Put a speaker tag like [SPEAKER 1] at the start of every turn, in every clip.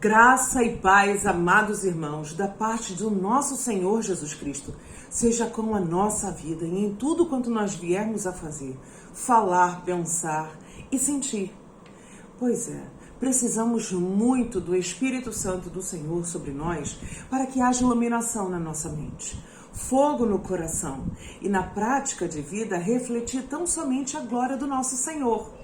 [SPEAKER 1] Graça e paz, amados irmãos, da parte do nosso Senhor Jesus Cristo, seja com a nossa vida e em tudo quanto nós viermos a fazer, falar, pensar e sentir. Pois é, precisamos muito do Espírito Santo do Senhor sobre nós para que haja iluminação na nossa mente, fogo no coração e na prática de vida refletir tão somente a glória do nosso Senhor.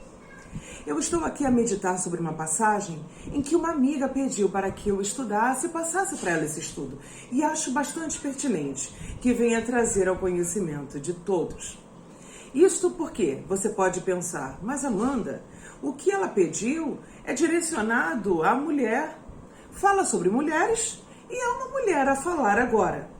[SPEAKER 1] Eu estou aqui a meditar sobre uma passagem em que uma amiga pediu para que eu estudasse e passasse para ela esse estudo. E acho bastante pertinente que venha trazer ao conhecimento de todos. Isto porque você pode pensar, mas Amanda, o que ela pediu é direcionado à mulher. Fala sobre mulheres e é uma mulher a falar agora.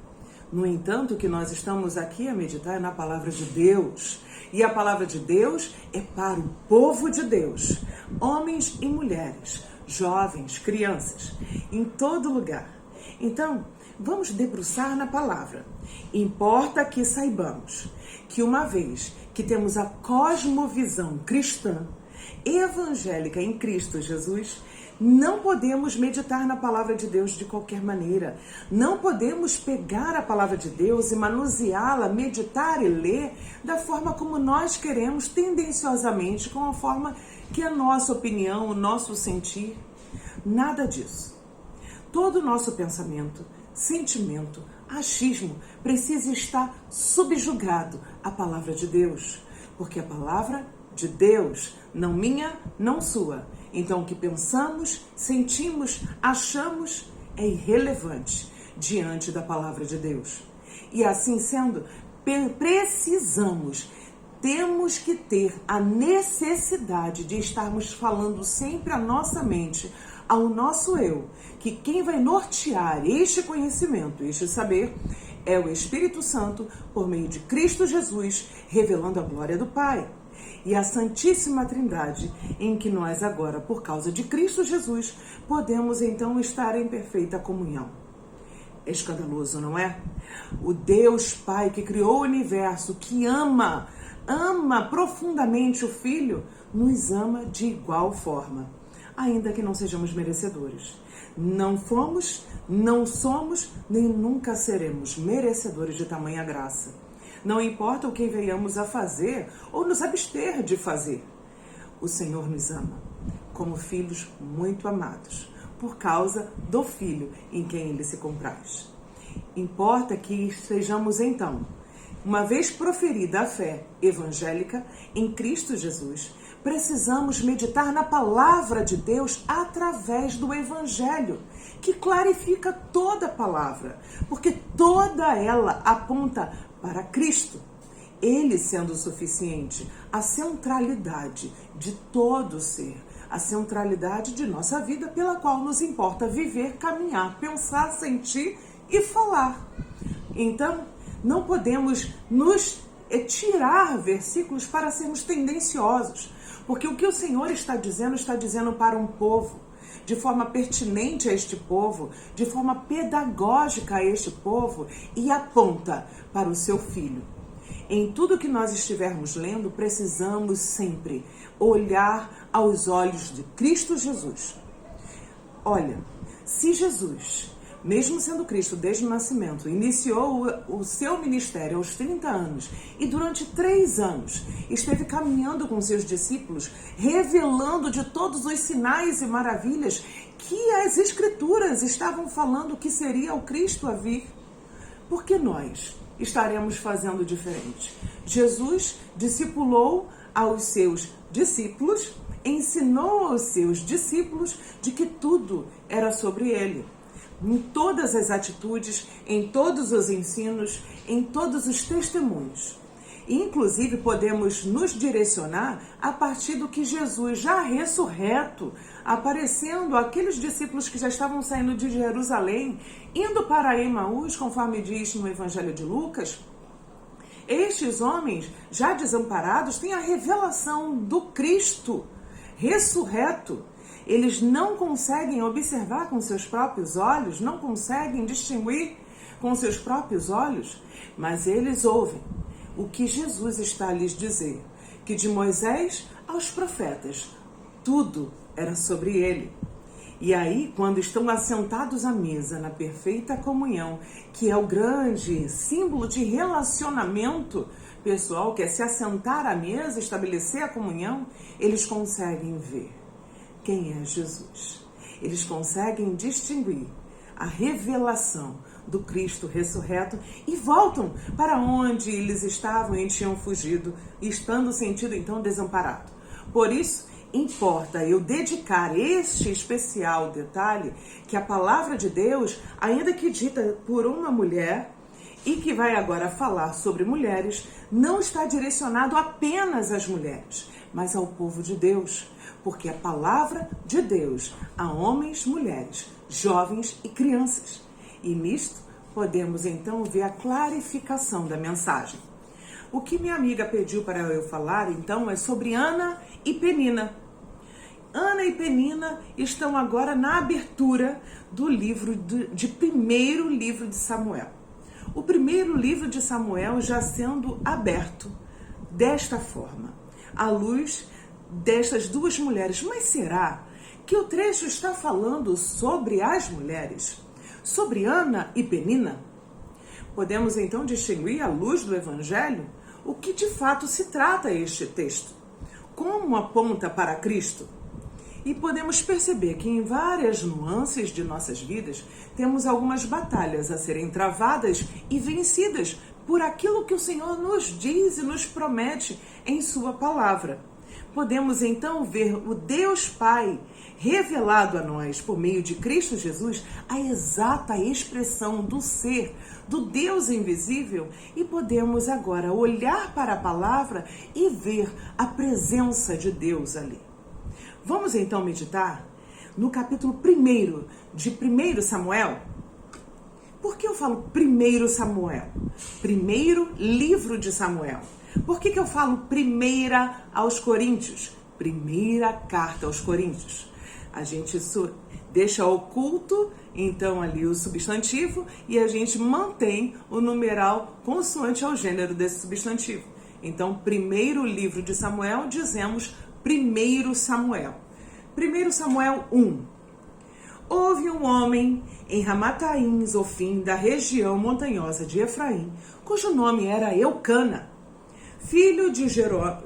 [SPEAKER 1] No entanto, o que nós estamos aqui a meditar é na palavra de Deus. E a palavra de Deus é para o povo de Deus, homens e mulheres, jovens, crianças, em todo lugar. Então, vamos debruçar na palavra. Importa que saibamos que uma vez que temos a cosmovisão cristã, evangélica em Cristo Jesus, não podemos meditar na palavra de Deus de qualquer maneira. Não podemos pegar a palavra de Deus e manuseá-la, meditar e ler da forma como nós queremos, tendenciosamente, com a forma que a nossa opinião, o nosso sentir. Nada disso. Todo o nosso pensamento, sentimento, achismo precisa estar subjugado à palavra de Deus. Porque a palavra de Deus, não minha, não sua. Então, o que pensamos, sentimos, achamos é irrelevante diante da palavra de Deus. E assim sendo, temos que ter a necessidade de estarmos falando sempre à nossa mente, ao nosso eu, que quem vai nortear este conhecimento, este saber, é o Espírito Santo, por meio de Cristo Jesus, revelando a glória do Pai. E a Santíssima Trindade, em que nós agora, por causa de Cristo Jesus, podemos então estar em perfeita comunhão. É escandaloso, não é? O Deus Pai que criou o universo, que ama profundamente o Filho, nos ama de igual forma, ainda que não sejamos merecedores. Não fomos, não somos, nem nunca seremos merecedores de tamanha graça. Não importa o que venhamos a fazer ou nos abster de fazer. O Senhor nos ama como filhos muito amados, por causa do Filho em quem Ele se compraz. Importa que sejamos então, uma vez proferida a fé evangélica em Cristo Jesus, precisamos meditar na palavra de Deus através do Evangelho, que clarifica toda a palavra, porque toda ela aponta para Cristo, Ele sendo o suficiente, a centralidade de todo ser, a centralidade de nossa vida pela qual nos importa viver, caminhar, pensar, sentir e falar. Então, não podemos nos tirar versículos para sermos tendenciosos, porque o que o Senhor está dizendo para um povo, de forma pertinente a este povo, de forma pedagógica a este povo, e aponta para o seu Filho. Em tudo que nós estivermos lendo, precisamos sempre olhar aos olhos de Cristo Jesus. Olha, se Jesus, mesmo sendo Cristo desde o nascimento, iniciou o seu ministério aos 30 anos e durante 3 anos esteve caminhando com seus discípulos, revelando de todos os sinais e maravilhas que as Escrituras estavam falando que seria o Cristo a vir, por que nós estaremos fazendo diferente? Jesus discipulou aos seus discípulos, ensinou aos seus discípulos de que tudo era sobre Ele. Em todas as atitudes, em todos os ensinos, em todos os testemunhos. Inclusive, podemos nos direcionar a partir do que Jesus, já ressurreto, aparecendo àqueles discípulos que já estavam saindo de Jerusalém, indo para Emaús, conforme diz no Evangelho de Lucas. Estes homens, já desamparados, têm a revelação do Cristo ressurreto. Eles não conseguem observar com seus próprios olhos, não conseguem distinguir com seus próprios olhos, mas eles ouvem o que Jesus está a lhes dizer, que de Moisés aos profetas, tudo era sobre ele. E aí, quando estão assentados à mesa, na perfeita comunhão, que é o grande símbolo de relacionamento pessoal, que é se assentar à mesa, estabelecer a comunhão, eles conseguem ver quem é Jesus. Eles conseguem distinguir a revelação do Cristo ressurreto e voltam para onde eles estavam e tinham fugido, estando sentido então desamparado. Por isso, importa eu dedicar este especial detalhe que a palavra de Deus, ainda que dita por uma mulher e que vai agora falar sobre mulheres, não está direcionado apenas às mulheres, mas ao povo de Deus, porque a palavra de Deus a homens, mulheres, jovens e crianças. E nisto podemos então ver a clarificação da mensagem. O que minha amiga pediu para eu falar, então, é sobre Ana e Penina. Ana e Penina estão agora na abertura do livro de primeiro livro de Samuel. O primeiro livro de Samuel já sendo aberto desta forma, à luz destas duas mulheres. Mas será que o trecho está falando sobre as mulheres? Sobre Ana e Penina? Podemos então distinguir, à luz do Evangelho, o que de fato se trata este texto, como aponta para Cristo. E podemos perceber que em várias nuances de nossas vidas temos algumas batalhas a serem travadas e vencidas por aquilo que o Senhor nos diz e nos promete em sua palavra. Podemos então ver o Deus Pai revelado a nós por meio de Cristo Jesus, a exata expressão do ser, do Deus invisível, e podemos agora olhar para a palavra e ver a presença de Deus ali. Vamos então meditar no capítulo 1 de 1 Samuel. Por que eu falo 1 Samuel? Primeiro livro de Samuel. Por que eu falo primeira aos Coríntios? Primeira carta aos Coríntios. A gente deixa oculto, então, ali o substantivo e a gente mantém o numeral consoante ao gênero desse substantivo. Então, primeiro livro de Samuel, dizemos 1 Samuel. 1 Samuel 1. Houve um homem em Ramataim, Zofim, da região montanhosa de Efraim, cujo nome era Eucana, filho de Jorão,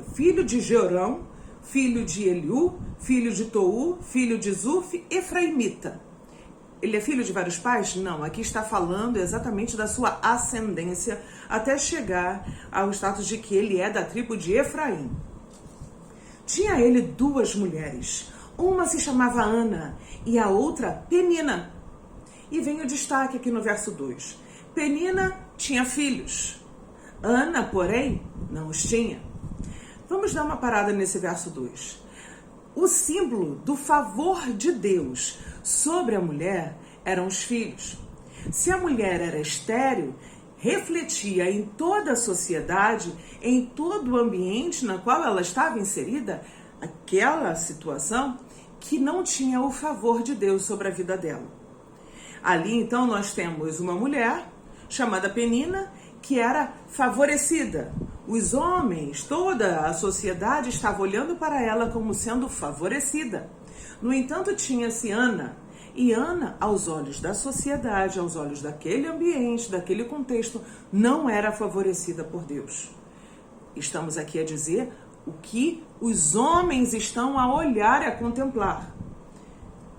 [SPEAKER 1] filho de Eliú, filho de Tou, filho de Zuf, efraimita. Ele é filho de vários pais? Não, aqui está falando exatamente da sua ascendência até chegar ao status de que ele é da tribo de Efraim. Tinha ele duas mulheres, uma se chamava Ana e a outra Penina. E vem o destaque aqui no verso 2. Penina tinha filhos, Ana, porém, não os tinha. Vamos dar uma parada nesse verso 2. O símbolo do favor de Deus sobre a mulher eram os filhos. Se a mulher era estéril, refletia em toda a sociedade, em todo o ambiente na qual ela estava inserida, aquela situação que não tinha o favor de Deus sobre a vida dela. Ali, então, nós temos uma mulher chamada Penina, que era favorecida. Os homens, toda a sociedade estava olhando para ela como sendo favorecida. No entanto, tinha-se Ana. E Ana, aos olhos da sociedade, aos olhos daquele ambiente, daquele contexto, não era favorecida por Deus. Estamos aqui a dizer o que os homens estão a olhar e a contemplar.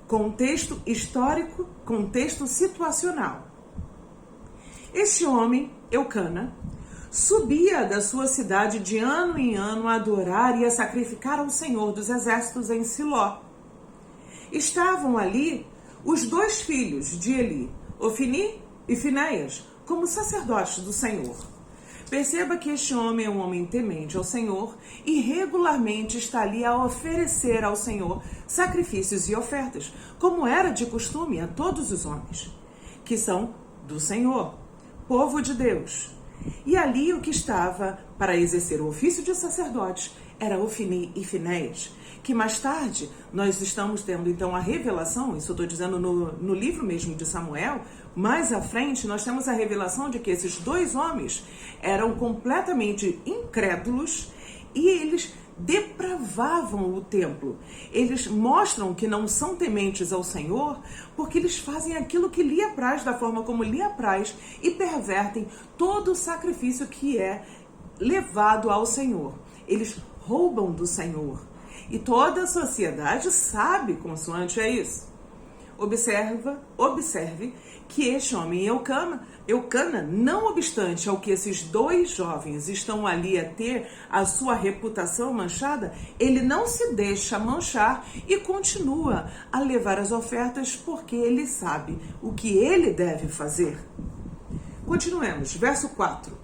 [SPEAKER 1] Contexto histórico, contexto situacional. Este homem, Eucana, subia da sua cidade de ano em ano a adorar e a sacrificar ao Senhor dos Exércitos em Siló. Estavam ali os dois filhos de Eli, Ofni e Finéias, como sacerdotes do Senhor. Perceba que este homem é um homem temente ao Senhor e regularmente está ali a oferecer ao Senhor sacrifícios e ofertas, como era de costume a todos os homens, que são do Senhor, povo de Deus. E ali o que estava para exercer o ofício de sacerdotes era Ofni e Finéias, que mais tarde nós estamos tendo então a revelação, isso eu estou dizendo no livro mesmo de Samuel, mais à frente nós temos a revelação de que esses dois homens eram completamente incrédulos e eles depravavam o templo. Eles mostram que não são tementes ao Senhor porque eles fazem aquilo que lhe apraz, da forma como lhe apraz, e pervertem todo o sacrifício que é levado ao Senhor. Eles roubam do Senhor. E toda a sociedade sabe, consoante é isso. Observe que este homem Eucana, não obstante ao que esses dois jovens estão ali a ter a sua reputação manchada, ele não se deixa manchar e continua a levar as ofertas porque ele sabe o que ele deve fazer. Continuemos, verso 4.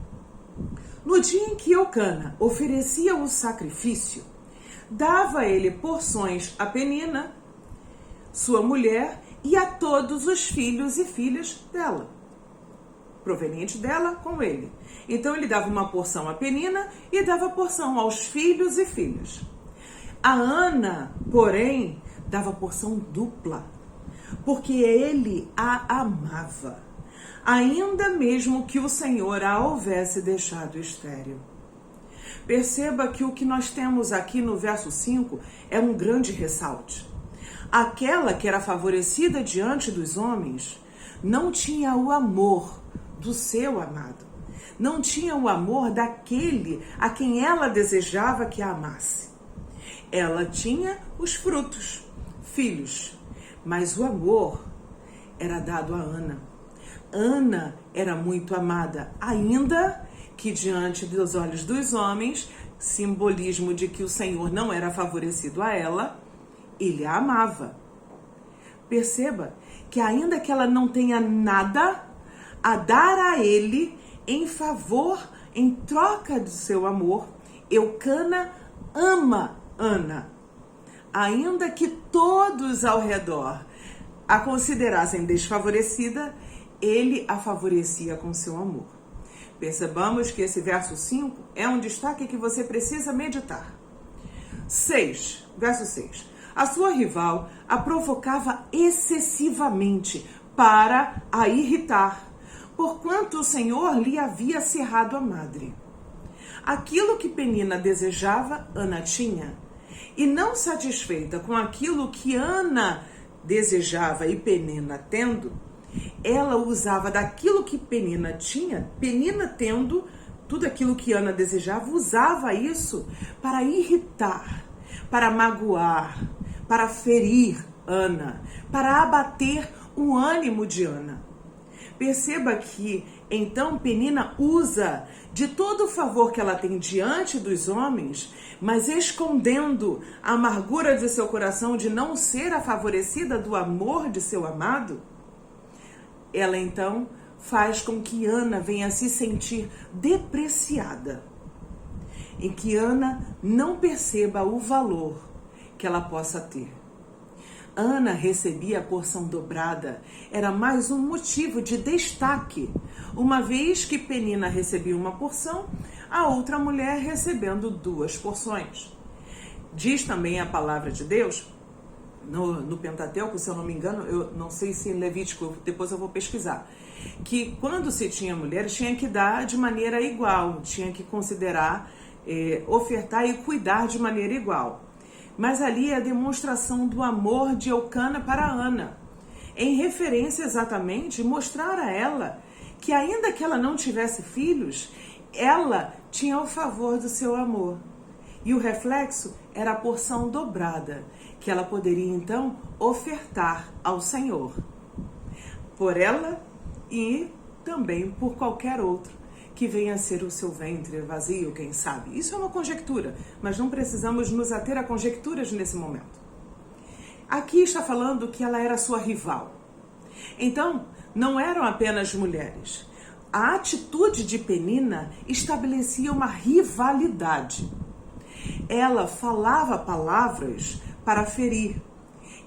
[SPEAKER 1] No dia em que Eucana oferecia o sacrifício, dava ele porções a Penina, sua mulher, e a todos os filhos e filhas dela, proveniente dela com ele. Então ele dava uma porção a Penina e dava porção aos filhos e filhas. A Ana, porém, dava porção dupla, porque ele a amava, ainda mesmo que o Senhor a houvesse deixado estéril. Perceba que o que nós temos aqui no verso 5 é um grande ressalte. Aquela que era favorecida diante dos homens não tinha o amor do seu amado. Não tinha o amor daquele a quem ela desejava que a amasse. Ela tinha os frutos, filhos, mas o amor era dado a Ana. Ana era muito amada, ainda que diante dos olhos dos homens, simbolismo de que o Senhor não era favorecido a ela, ele a amava. Perceba que ainda que ela não tenha nada a dar a ele em favor, em troca do seu amor, Eucana ama Ana. Ainda que todos ao redor a considerassem desfavorecida, ele a favorecia com seu amor. Percebamos que esse verso 5 é um destaque que você precisa meditar. 6, verso 6. A sua rival a provocava excessivamente para a irritar, porquanto o Senhor lhe havia cerrado a madre. Aquilo que Penina desejava, Ana tinha, e não satisfeita com aquilo que Ana desejava e Penina tendo, ela usava daquilo que Penina tinha, Penina tendo tudo aquilo que Ana desejava, usava isso para irritar, para magoar, para ferir Ana, para abater o ânimo de Ana. Perceba que, então, Penina usa de todo o favor que ela tem diante dos homens, mas escondendo a amargura de seu coração de não ser a favorecida do amor de seu amado. Ela, então, faz com que Ana venha se sentir depreciada, em que Ana não perceba o valor que ela possa ter. Ana recebia a porção dobrada, era mais um motivo de destaque, uma vez que Penina recebia uma porção, a outra mulher recebendo 2 porções. Diz também a palavra de Deus, no Pentateuco, se eu não me engano, eu não sei se em Levítico, depois eu vou pesquisar, que quando se tinha mulheres, tinha que dar de maneira igual, tinha que considerar, ofertar e cuidar de maneira igual. Mas ali é a demonstração do amor de Eucana para Ana, em referência exatamente, mostrar a ela que ainda que ela não tivesse filhos, ela tinha o favor do seu amor. E o reflexo era a porção dobrada, que ela poderia então ofertar ao Senhor, por ela e também por qualquer outro que venha a ser o seu ventre vazio, quem sabe. Isso é uma conjectura, mas não precisamos nos ater a conjecturas nesse momento. Aqui está falando que ela era sua rival. Então, não eram apenas mulheres. A atitude de Penina estabelecia uma rivalidade. Ela falava palavras para ferir.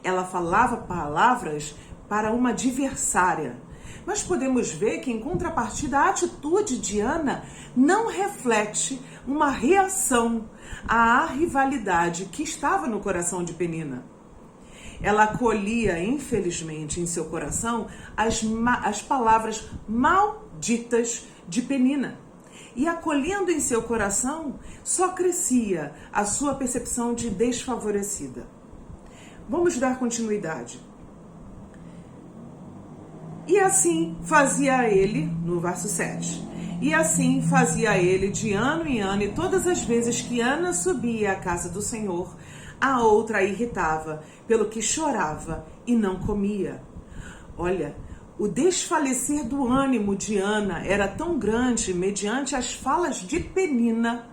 [SPEAKER 1] Ela falava palavras para uma adversária. Mas podemos ver que, em contrapartida, a atitude de Ana não reflete uma reação à rivalidade que estava no coração de Penina. Ela acolhia, infelizmente, em seu coração as palavras malditas de Penina. E acolhendo em seu coração, só crescia a sua percepção de desfavorecida. Vamos dar continuidade. E assim fazia ele, no verso 7, e assim fazia ele de ano em ano, e todas as vezes que Ana subia à casa do Senhor, a outra a irritava, pelo que chorava e não comia. Olha, o desfalecer do ânimo de Ana era tão grande, mediante as falas de Penina,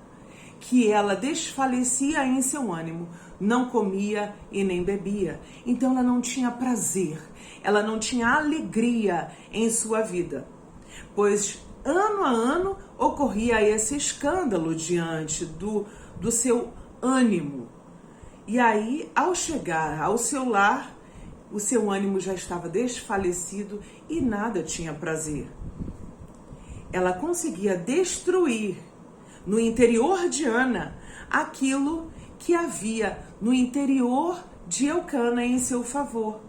[SPEAKER 1] que ela desfalecia em seu ânimo, não comia e nem bebia. Então ela não tinha prazer, ela não tinha alegria em sua vida, pois ano a ano ocorria esse escândalo diante do seu ânimo. E aí, ao chegar ao seu lar, o seu ânimo já estava desfalecido e nada tinha prazer. Ela conseguia destruir no interior de Ana aquilo que havia no interior de Eucana em seu favor.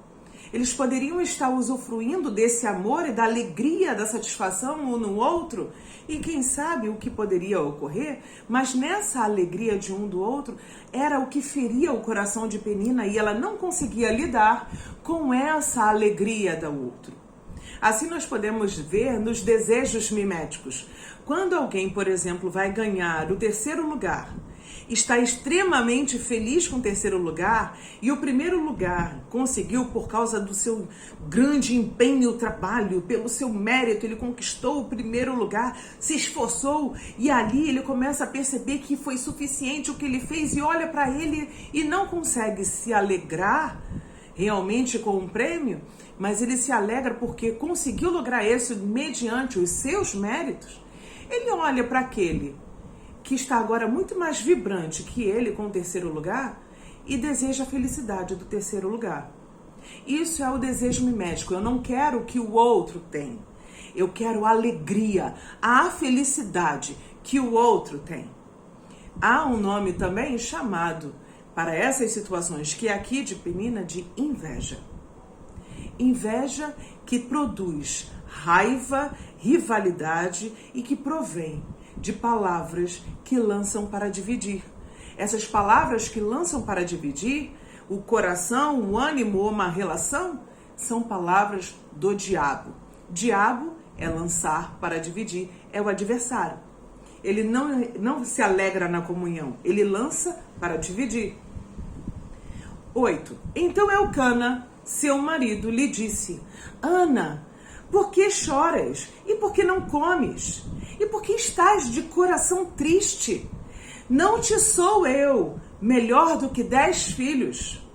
[SPEAKER 1] Eles poderiam estar usufruindo desse amor e da alegria, da satisfação um no outro, e quem sabe o que poderia ocorrer, mas nessa alegria de um do outro era o que feria o coração de Penina e ela não conseguia lidar com essa alegria do outro. Assim nós podemos ver nos desejos miméticos. Quando alguém, por exemplo, vai ganhar o terceiro lugar, está extremamente feliz com o terceiro lugar e o primeiro lugar conseguiu por causa do seu grande empenho, trabalho, pelo seu mérito, ele conquistou o primeiro lugar, se esforçou e ali ele começa a perceber que foi suficiente o que ele fez e olha para ele e não consegue se alegrar realmente com um prêmio, mas ele se alegra porque conseguiu lograr isso mediante os seus méritos. Ele olha para aquele que está agora muito mais vibrante que ele com o terceiro lugar e deseja a felicidade do terceiro lugar. Isso é o desejo mimético. Eu não quero o que o outro tem. Eu quero a alegria, a felicidade que o outro tem. Há um nome também chamado para essas situações, que é aqui de Penina, de inveja. Inveja que produz raiva, rivalidade e que provém de palavras que lançam para dividir. Essas palavras que lançam para dividir o coração, o ânimo ou uma relação, são palavras do diabo. Diabo é lançar para dividir, é o adversário. Ele não se alegra na comunhão, ele lança para dividir. 8. Então Eucana, seu marido, lhe disse: Ana, por que choras? E por que não comes? E por que estás de coração triste? Não te sou eu melhor do que 10 filhos?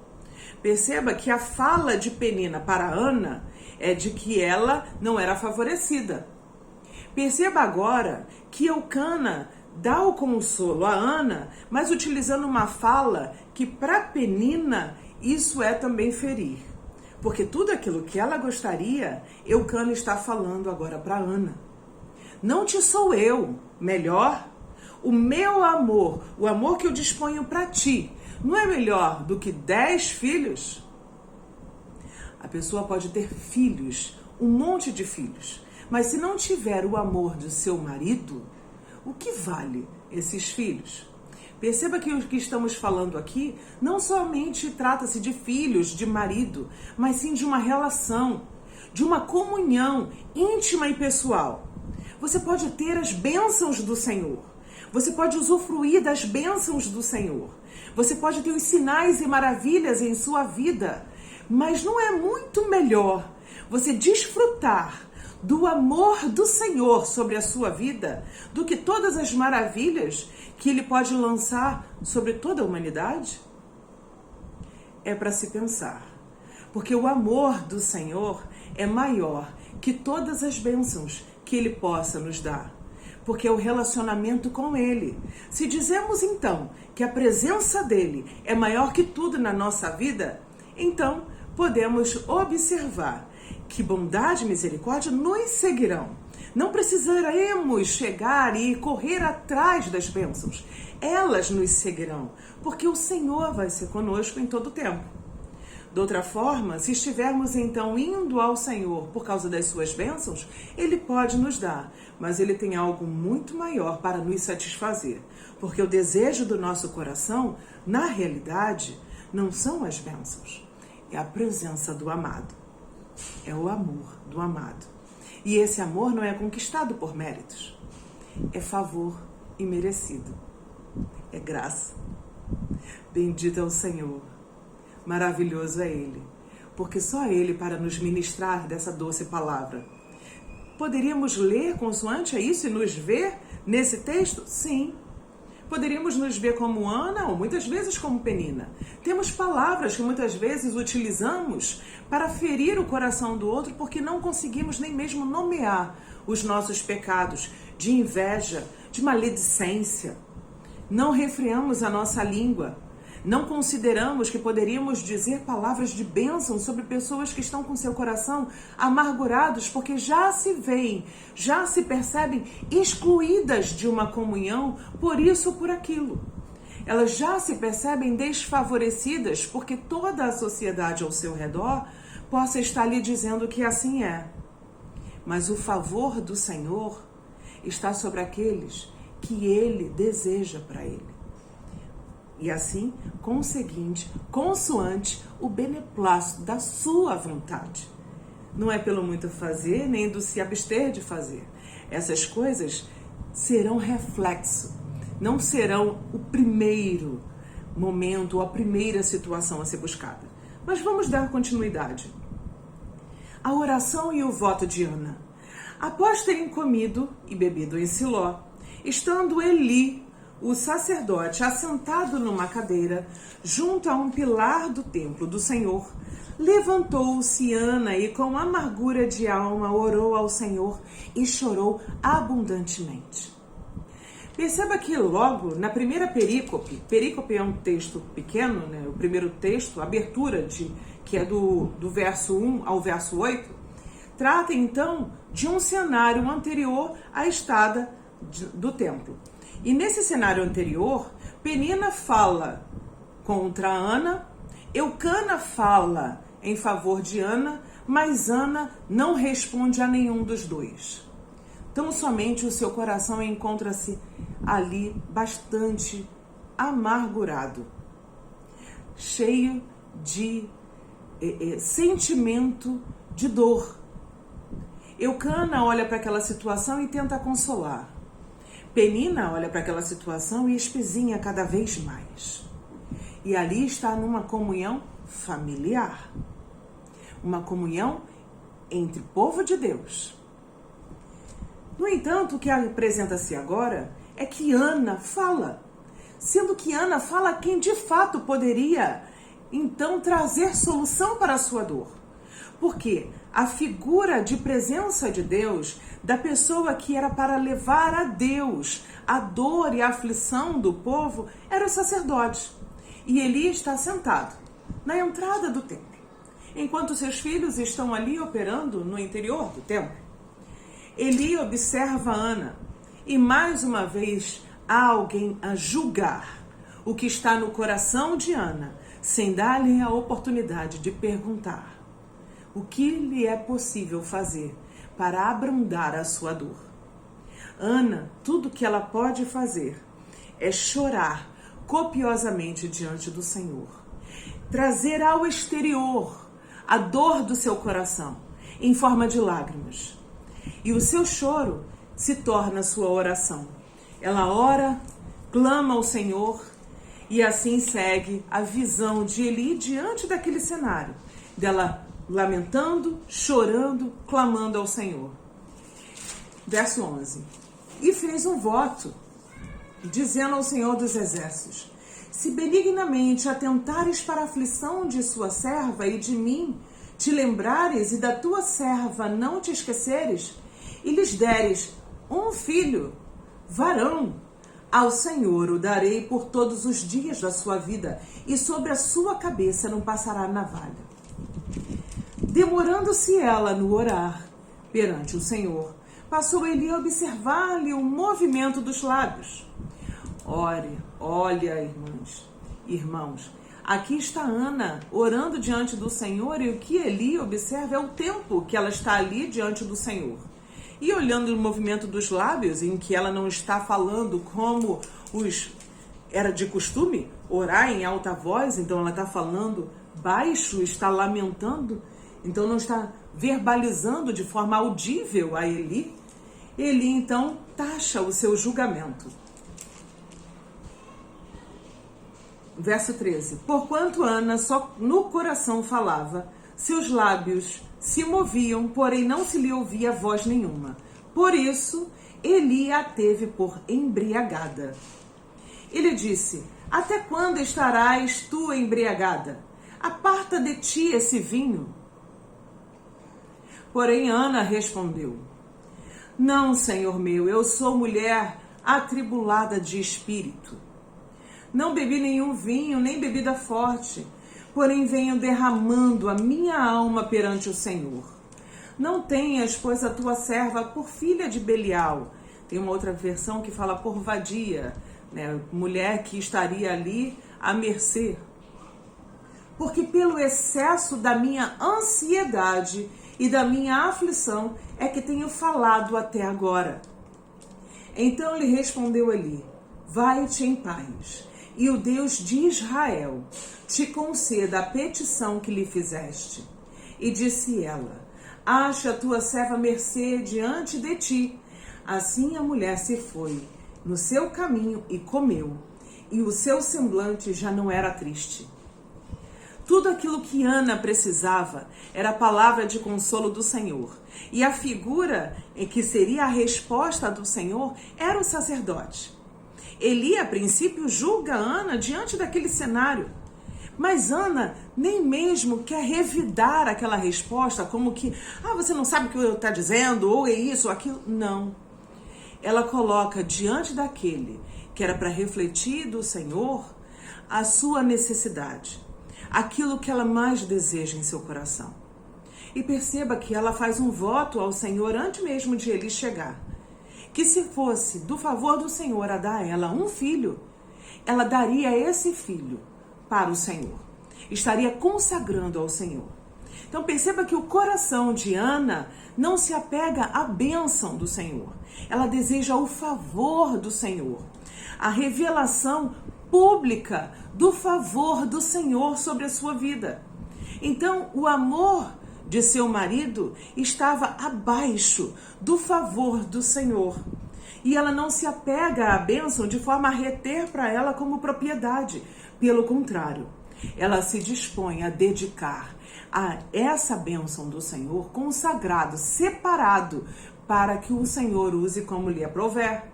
[SPEAKER 1] Perceba que a fala de Penina para Ana é de que ela não era favorecida. Perceba agora que Eucana dá o consolo a Ana, mas utilizando uma fala que para Penina isso é também ferir. Porque tudo aquilo que ela gostaria, Eucana está falando agora para Ana. Não te sou eu melhor? O meu amor, o amor que eu disponho para ti, não é melhor do que 10 filhos? A pessoa pode ter filhos, um monte de filhos, mas se não tiver o amor do seu marido, o que vale esses filhos? Perceba que o que estamos falando aqui não somente trata-se de filhos, de marido, mas sim de uma relação, de uma comunhão íntima e pessoal. Você pode ter as bênçãos do Senhor, você pode usufruir das bênçãos do Senhor, você pode ter os sinais e maravilhas em sua vida, mas não é muito melhor você desfrutar do amor do Senhor sobre a sua vida do que todas as maravilhas que Ele pode lançar sobre toda a humanidade? É para se pensar, porque o amor do Senhor é maior que todas as bênçãos que Ele possa nos dar, porque é o relacionamento com Ele. Se dizemos então que a presença dEle é maior que tudo na nossa vida, então podemos observar que bondade e misericórdia nos seguirão. Não precisaremos chegar e correr atrás das bênçãos. Elas nos seguirão, porque o Senhor vai ser conosco em todo o tempo. De outra forma, se estivermos então indo ao Senhor por causa das suas bênçãos, Ele pode nos dar, mas Ele tem algo muito maior para nos satisfazer, porque o desejo do nosso coração, na realidade, não são as bênçãos, é a presença do amado, é o amor do amado. E esse amor não é conquistado por méritos, é favor imerecido, é graça. Bendito é o Senhor. Maravilhoso é Ele, porque só Ele para nos ministrar dessa doce palavra. Poderíamos ler consoante a isso e nos ver nesse texto? Sim. Poderíamos nos ver como Ana ou muitas vezes como Penina. Temos palavras que muitas vezes utilizamos para ferir o coração do outro porque não conseguimos nem mesmo nomear os nossos pecados de inveja, de maledicência. Não refreamos a nossa língua. Não consideramos que poderíamos dizer palavras de bênção sobre pessoas que estão com seu coração amargurados porque já se veem, já se percebem excluídas de uma comunhão por isso ou por aquilo. Elas já se percebem desfavorecidas porque toda a sociedade ao seu redor possa estar lhe dizendo que assim é. Mas o favor do Senhor está sobre aqueles que Ele deseja para Ele. E assim, conseguinte, consoante o beneplácito da sua vontade. Não é pelo muito fazer, nem do se abster de fazer. Essas coisas serão reflexo, não serão o primeiro momento ou a primeira situação a ser buscada. Mas vamos dar continuidade. A oração e o voto de Ana. Após terem comido e bebido em Siló, estando Eli, o sacerdote, assentado numa cadeira, junto a um pilar do templo do Senhor, levantou-se Ana e com amargura de alma orou ao Senhor e chorou abundantemente. Perceba que logo na primeira perícope é um texto pequeno, né? O primeiro texto, a abertura, que é do verso 1 ao verso 8, trata então de um cenário anterior à estada do templo. E nesse cenário anterior, Penina fala contra Ana, Eucana fala em favor de Ana, mas Ana não responde a nenhum dos dois. Tão somente o seu coração encontra-se ali bastante amargurado, cheio de sentimento de dor. Eucana olha para aquela situação e tenta consolar. Penina olha para aquela situação e espezinha cada vez mais. E ali está numa comunhão familiar. Uma comunhão entre o povo de Deus. No entanto, o que apresenta-se agora é que Ana fala. Sendo que Ana fala quem de fato poderia, então, trazer solução para a sua dor. Porque a figura de presença de Deus, da pessoa que era para levar a Deus a dor e a aflição do povo, era o sacerdote. E Eli está sentado na entrada do templo, enquanto seus filhos estão ali operando no interior do templo. Eli observa Ana e mais uma vez há alguém a julgar o que está no coração de Ana, sem dar-lhe a oportunidade de perguntar o que lhe é possível fazer para abrandar a sua dor. Ana, tudo que ela pode fazer é chorar copiosamente diante do Senhor, trazer ao exterior a dor do seu coração em forma de lágrimas. E o seu choro se torna sua oração. Ela ora, clama ao Senhor e assim segue a visão de Eli diante daquele cenário, dela lamentando, chorando, clamando ao Senhor. Verso 11. E fez um voto, dizendo ao Senhor dos Exércitos: se benignamente atentares para a aflição de sua serva e de mim, te lembrares e da tua serva não te esqueceres, e lhes deres um filho, varão, ao Senhor o darei por todos os dias da sua vida, e sobre a sua cabeça não passará navalha. Demorando-se ela no orar perante o Senhor, passou Eli a observar-lhe o movimento dos lábios. Olha, irmãos, Aqui está Ana orando diante do Senhor, e o que Eli observa é o tempo que ela está ali diante do Senhor. E olhando o movimento dos lábios, em que ela não está falando como era de costume, orar em alta voz, então ela está falando baixo, está lamentando, então não está verbalizando de forma audível a Eli. Eli então taxa o seu julgamento. Verso 13. Porquanto Ana só no coração falava, seus lábios se moviam, porém não se lhe ouvia voz nenhuma. Por isso, Eli a teve por embriagada. Ele disse, até quando estarás tu embriagada? Aparta de ti esse vinho. Porém Ana respondeu, não, Senhor meu, eu sou mulher atribulada de espírito. Não bebi nenhum vinho, nem bebida forte, porém venho derramando a minha alma perante o Senhor. Não tenhas, pois, a tua serva por filha de Belial. Tem uma outra versão que fala por vadia, né? Mulher que estaria ali à mercê. Porque pelo excesso da minha ansiedade e da minha aflição é que tenho falado até agora. Então lhe respondeu Eli, vai-te em paz, e o Deus de Israel te conceda a petição que lhe fizeste. E disse ela, acha a tua serva mercê diante de ti. Assim a mulher se foi no seu caminho e comeu, e o seu semblante já não era triste. Tudo aquilo que Ana precisava era a palavra de consolo do Senhor. E a figura em que seria a resposta do Senhor era o sacerdote. Eli, a princípio, julga Ana diante daquele cenário. Mas Ana nem mesmo quer revidar aquela resposta como que, você não sabe o que eu estou dizendo, ou é isso, ou aquilo. Não. Ela coloca diante daquele que era para refletir do Senhor a sua necessidade, aquilo que ela mais deseja em seu coração. E perceba que ela faz um voto ao Senhor antes mesmo de ele chegar. Que se fosse do favor do Senhor a dar a ela um filho, ela daria esse filho para o Senhor. Estaria consagrando ao Senhor. Então perceba que o coração de Ana não se apega à bênção do Senhor. Ela deseja o favor do Senhor. A revelação pública do favor do Senhor sobre a sua vida. Então o amor de seu marido estava abaixo do favor do Senhor. E ela não se apega à bênção de forma a reter para ela como propriedade. Pelo contrário, ela se dispõe a dedicar a essa bênção do Senhor consagrado, separado, para que o Senhor use como lhe aprouver.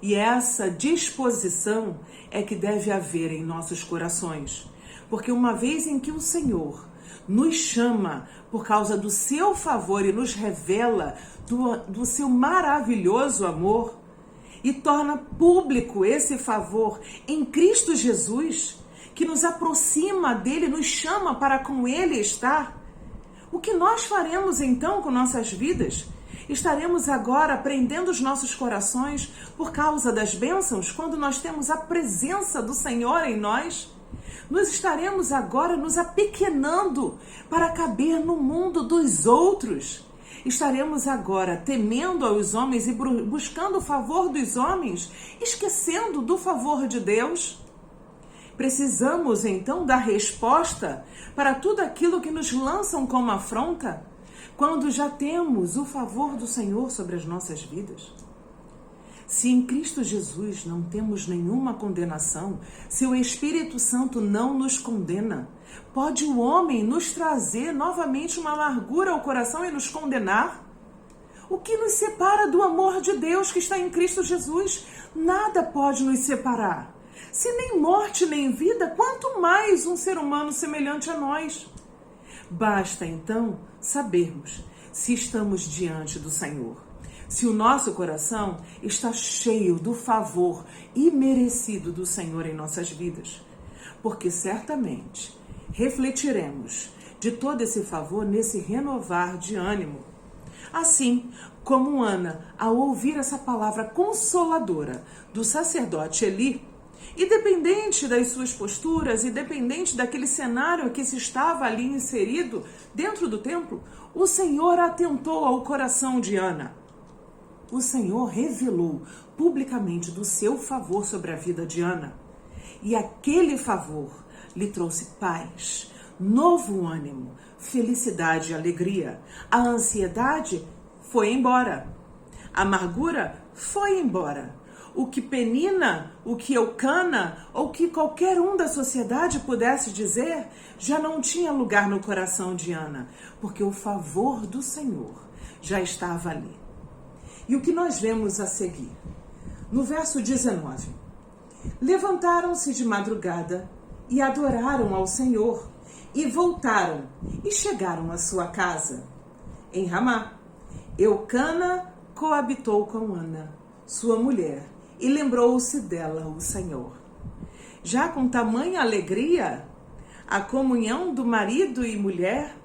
[SPEAKER 1] E essa disposição é que deve haver em nossos corações. Porque uma vez em que o Senhor nos chama por causa do seu favor e nos revela do seu maravilhoso amor e torna público esse favor em Cristo Jesus, que nos aproxima dele, nos chama para com ele estar, o que nós faremos então com nossas vidas? Estaremos agora prendendo os nossos corações por causa das bênçãos quando nós temos a presença do Senhor em nós? Nós estaremos agora nos apequenando para caber no mundo dos outros. Estaremos agora temendo aos homens e buscando o favor dos homens, esquecendo do favor de Deus. Precisamos então dar resposta para tudo aquilo que nos lançam como afronta, quando já temos o favor do Senhor sobre as nossas vidas. Se em Cristo Jesus não temos nenhuma condenação, se o Espírito Santo não nos condena, pode o homem nos trazer novamente uma amargura ao coração e nos condenar? O que nos separa do amor de Deus que está em Cristo Jesus? Nada pode nos separar. Se nem morte nem vida, quanto mais um ser humano semelhante a nós? Basta então sabermos se estamos diante do Senhor. Se o nosso coração está cheio do favor imerecido do Senhor em nossas vidas, porque certamente refletiremos de todo esse favor nesse renovar de ânimo. Assim como Ana, ao ouvir essa palavra consoladora do sacerdote Eli, Independente das suas posturas, independente daquele cenário que se estava ali inserido dentro do templo, o Senhor atentou ao coração de Ana. O Senhor revelou publicamente do seu favor sobre a vida de Ana. E aquele favor lhe trouxe paz, novo ânimo, felicidade e alegria. A ansiedade foi embora. A amargura foi embora. O que Penina, o que Eucana, ou que qualquer um da sociedade pudesse dizer, já não tinha lugar no coração de Ana, porque o favor do Senhor já estava ali. E o que nós vemos a seguir? No verso 19. Levantaram-se de madrugada e adoraram ao Senhor, e voltaram e chegaram à sua casa. Em Ramá, Eucana coabitou com Ana, sua mulher, e lembrou-se dela o Senhor. Já com tamanha alegria, a comunhão do marido e mulher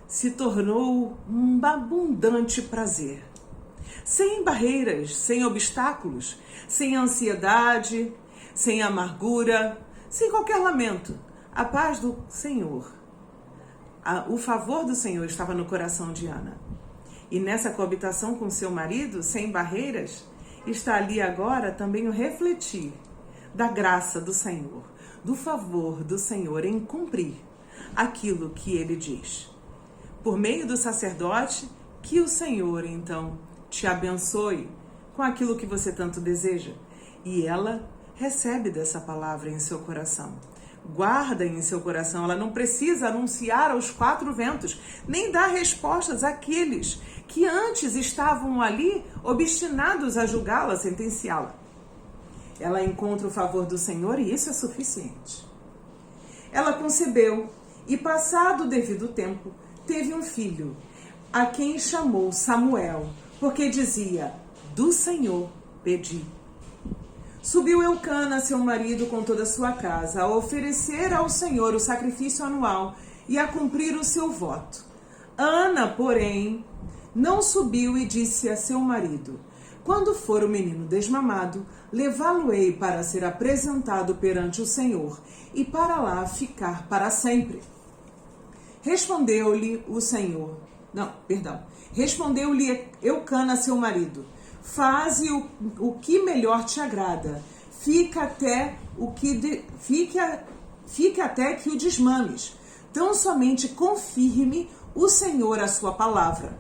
[SPEAKER 1] se tornou um abundante prazer. Sem barreiras, sem obstáculos, sem ansiedade, sem amargura, sem qualquer lamento. A paz do Senhor, o favor do Senhor estava no coração de Ana. E nessa coabitação com seu marido, sem barreiras, está ali agora também o refletir da graça do Senhor, do favor do Senhor em cumprir aquilo que ele diz. Por meio do sacerdote, que o Senhor, então, te abençoe com aquilo que você tanto deseja. E ela recebe dessa palavra em seu coração. Guarda em seu coração. Ela não precisa anunciar aos quatro ventos, nem dar respostas àqueles que antes estavam ali obstinados a julgá-la, sentenciá-la. Ela encontra o favor do Senhor e isso é suficiente. Ela concebeu e, passado o devido tempo, teve um filho, a quem chamou Samuel, porque dizia: do Senhor pedi. Subiu Eucana, seu marido, com toda a sua casa, a oferecer ao Senhor o sacrifício anual e a cumprir o seu voto. Ana, porém, não subiu e disse a seu marido: quando for o menino desmamado, levá-lo-ei para ser apresentado perante o Senhor e para lá ficar para sempre. Respondeu-lhe Eucana, seu marido: faze o que melhor te agrada. Fique até que o desmames. Tão somente confirme o Senhor a sua palavra.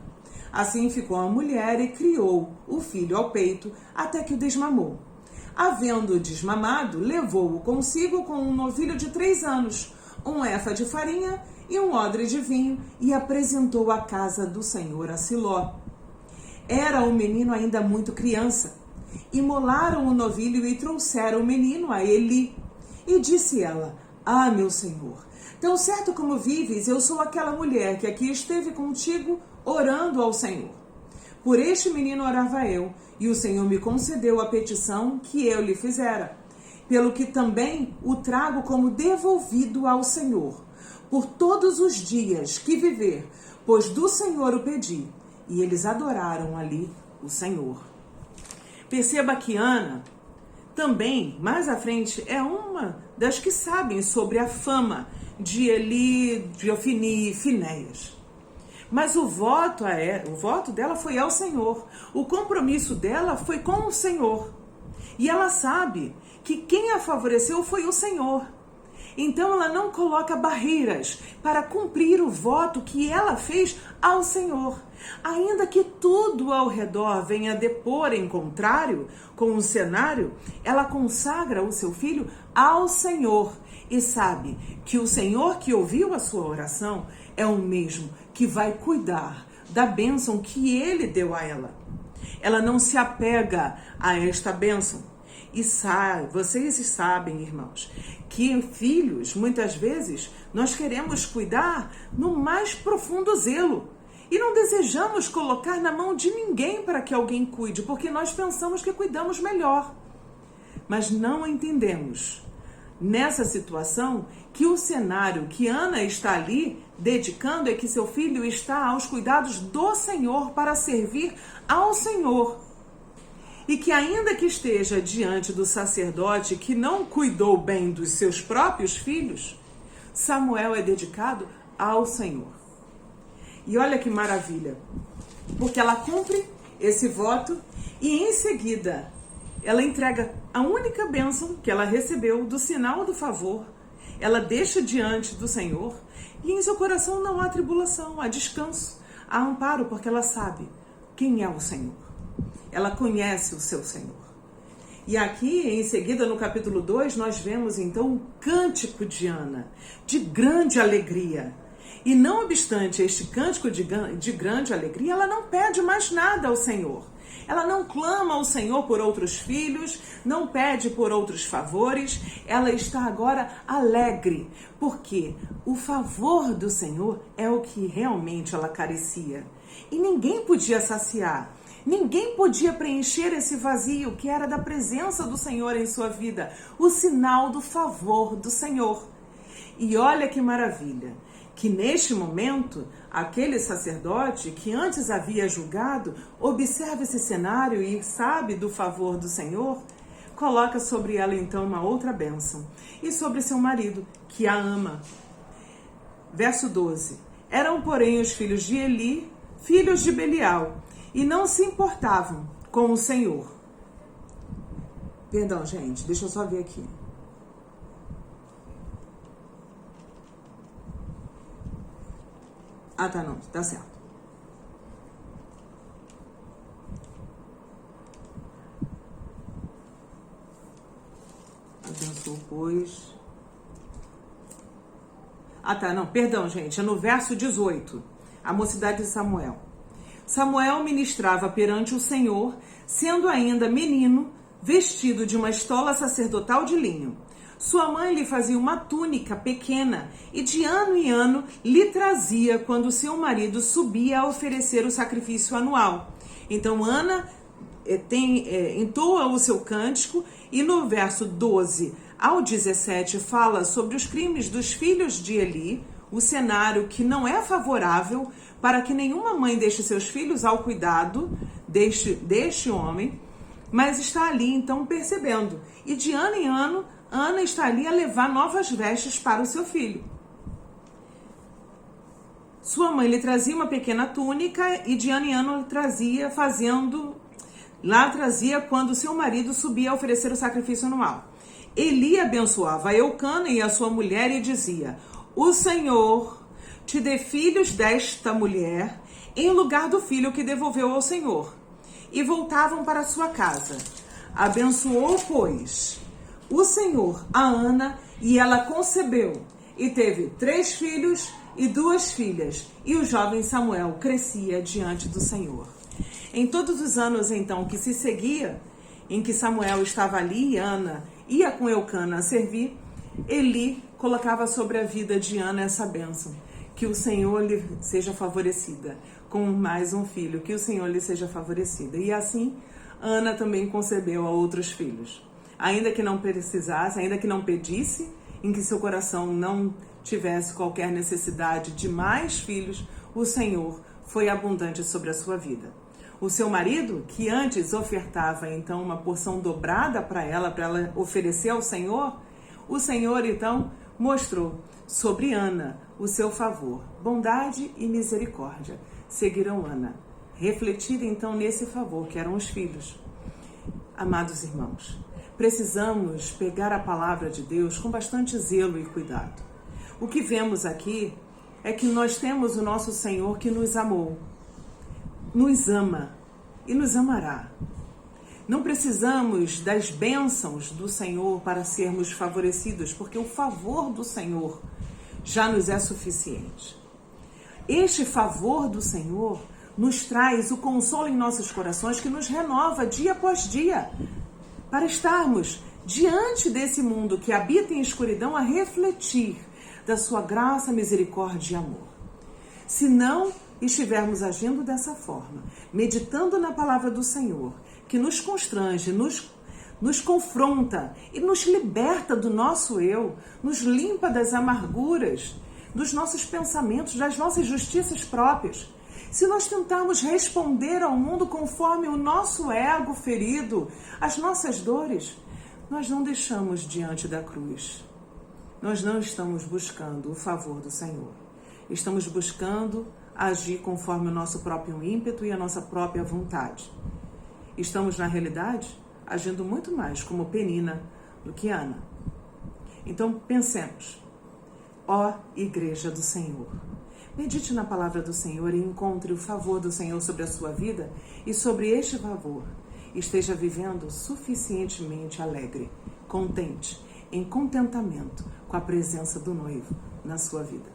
[SPEAKER 1] Assim ficou a mulher e criou o filho ao peito até que o desmamou. Havendo-o desmamado, levou-o consigo com um novilho de 3 anos, um efa de farinha e um odre de vinho, e apresentou à casa do Senhor a Siló. Era o menino ainda muito criança. Imolaram o novilho e trouxeram o menino a Eli. E disse ela: ah, meu senhor, tão certo como vives, eu sou aquela mulher que aqui esteve contigo orando ao Senhor. Por este menino orava eu, e o Senhor me concedeu a petição que eu lhe fizera, pelo que também o trago como devolvido ao Senhor, por todos os dias que viver, pois do Senhor o pedi. E eles adoraram ali o Senhor. Perceba que Ana também, mais à frente, é uma das que sabem sobre a fama de Eli, de Ofni e Finéias. Mas o voto dela foi ao Senhor. O compromisso dela foi com o Senhor. E ela sabe que quem a favoreceu foi o Senhor. Então ela não coloca barreiras para cumprir o voto que ela fez ao Senhor. Ainda que tudo ao redor venha depor em contrário com o cenário, ela consagra o seu filho ao Senhor e sabe que o Senhor que ouviu a sua oração é o mesmo que vai cuidar da bênção que ele deu a ela. Ela não se apega a esta bênção. E vocês sabem, irmãos, que filhos, muitas vezes, nós queremos cuidar no mais profundo zelo. E não desejamos colocar na mão de ninguém para que alguém cuide, porque nós pensamos que cuidamos melhor. Mas não entendemos, nessa situação, que o cenário que Ana está ali dedicando é que seu filho está aos cuidados do Senhor para servir ao Senhor. e que ainda que esteja diante do sacerdote que não cuidou bem dos seus próprios filhos, Samuel é dedicado ao Senhor. E olha que maravilha, porque ela cumpre esse voto e em seguida ela entrega a única bênção que ela recebeu do sinal do favor, ela deixa diante do Senhor e em seu coração não há tribulação, há descanso, há amparo, porque ela sabe quem é o Senhor. Ela conhece o seu Senhor. E aqui, em seguida, no capítulo 2, nós vemos então o cântico de Ana, de grande alegria. E não obstante este cântico de grande alegria, ela não pede mais nada ao Senhor. Ela não clama ao Senhor por outros filhos, não pede por outros favores. Ela está agora alegre, porque o favor do Senhor é o que realmente ela carecia. E ninguém podia saciar. Ninguém podia preencher esse vazio que era da presença do Senhor em sua vida, o sinal do favor do Senhor. E olha que maravilha, que neste momento, aquele sacerdote que antes havia julgado, observa esse cenário e sabe do favor do Senhor, coloca sobre ela então uma outra bênção, e sobre seu marido, que a ama. Verso 12. Eram, porém, os filhos de Eli, filhos de Belial, e não se importavam com o Senhor. Perdão, gente, deixa eu só ver aqui. Ah, tá, não, tá certo. Abençoou, pois. Ah, tá, não, perdão, gente, é no verso 18, a mocidade de Samuel. Samuel ministrava perante o Senhor, sendo ainda menino, vestido de uma estola sacerdotal de linho. Sua mãe lhe fazia uma túnica pequena e de ano em ano lhe trazia quando seu marido subia a oferecer o sacrifício anual. Então Ana entoa o seu cântico e no verso 12 ao 17 fala sobre os crimes dos filhos de Eli, o cenário que não é favorável para que nenhuma mãe deixe seus filhos ao cuidado deste homem, mas está ali então percebendo. E de ano em ano, Ana está ali a levar novas vestes para o seu filho. Sua mãe lhe trazia uma pequena túnica e de ano em ano trazia quando seu marido subia a oferecer o sacrifício anual. Eli abençoava a Eucana e a sua mulher e dizia: o Senhor te dê filhos desta mulher, em lugar do filho que devolveu ao Senhor. E voltavam para sua casa. Abençoou, pois, o Senhor a Ana, e ela concebeu, e teve 3 filhos e 2 filhas, e o jovem Samuel crescia diante do Senhor. Em todos os anos, então, que se seguia, em que Samuel estava ali e Ana ia com Eucana a servir, Eli colocava sobre a vida de Ana essa bênção: que o Senhor lhe seja favorecida com mais um filho, que o Senhor lhe seja favorecida. E assim, Ana também concebeu a outros filhos. Ainda que não precisasse, ainda que não pedisse, em que seu coração não tivesse qualquer necessidade de mais filhos, o Senhor foi abundante sobre a sua vida. O seu marido, que antes ofertava então uma porção dobrada para ela oferecer ao Senhor, o Senhor então mostrou sobre Ana o seu favor. Bondade e misericórdia seguiram Ana, refletida então nesse favor que eram os filhos. Amados irmãos, precisamos pegar a palavra de Deus com bastante zelo e cuidado. O que vemos aqui é que nós temos o nosso Senhor que nos amou, nos ama e nos amará. Não precisamos das bênçãos do Senhor para sermos favorecidos, porque o favor do Senhor já nos é suficiente. Este favor do Senhor nos traz o consolo em nossos corações que nos renova dia após dia, para estarmos diante desse mundo que habita em escuridão a refletir da sua graça, misericórdia e amor. Se não estivermos agindo dessa forma, meditando na palavra do Senhor, que nos constrange, nos confronta e nos liberta do nosso eu, nos limpa das amarguras, dos nossos pensamentos, das nossas justiças próprias. se nós tentarmos responder ao mundo conforme o nosso ego ferido, as nossas dores, nós não deixamos diante da cruz. Nós não estamos buscando o favor do Senhor. Estamos buscando agir conforme o nosso próprio ímpeto e a nossa própria vontade. Estamos, na realidade, agindo muito mais como Penina do que Ana. Então, pensemos. Ó Igreja do Senhor, medite na palavra do Senhor e encontre o favor do Senhor sobre a sua vida e sobre este favor esteja vivendo suficientemente alegre, contente, em contentamento com a presença do noivo na sua vida.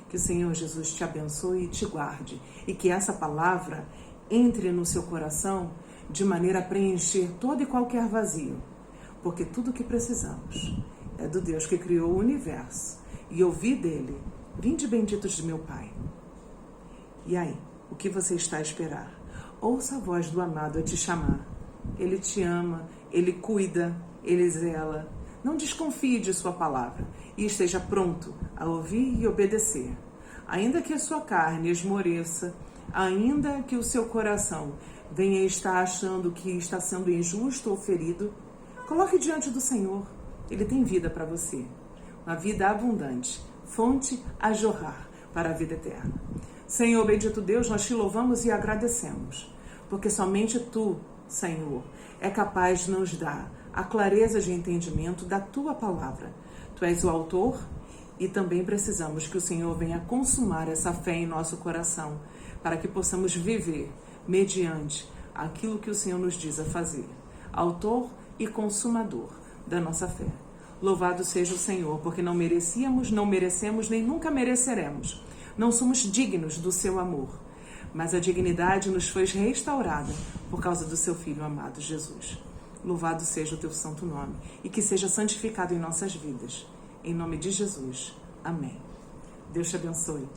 [SPEAKER 1] Que o Senhor Jesus te abençoe e te guarde e que essa palavra entre no seu coração de maneira a preencher todo e qualquer vazio, porque tudo o que precisamos é do Deus que criou o universo e ouvir dele: vinde benditos de meu Pai. E aí, o que você está a esperar? Ouça a voz do amado a te chamar. Ele te ama, ele cuida, ele zela. Não desconfie de sua palavra e esteja pronto a ouvir e obedecer. Ainda que a sua carne esmoreça, ainda que o seu coração venha estar achando que está sendo injusto ou ferido, coloque diante do Senhor. Ele tem vida para você. Uma vida abundante, fonte a jorrar para a vida eterna. Senhor, bendito Deus, nós te louvamos e agradecemos, porque somente tu, Senhor, é capaz de nos dar a clareza de entendimento da tua palavra. Tu és o autor e também precisamos que o Senhor venha consumar essa fé em nosso coração, para que possamos viver mediante aquilo que o Senhor nos diz a fazer. Autor e consumador da nossa fé. Louvado seja o Senhor, porque não merecíamos, não merecemos, nem nunca mereceremos. Não somos dignos do seu amor, mas a dignidade nos foi restaurada por causa do seu Filho amado, Jesus. Louvado seja o teu santo nome e que seja santificado em nossas vidas. Em nome de Jesus. Amém. Deus te abençoe.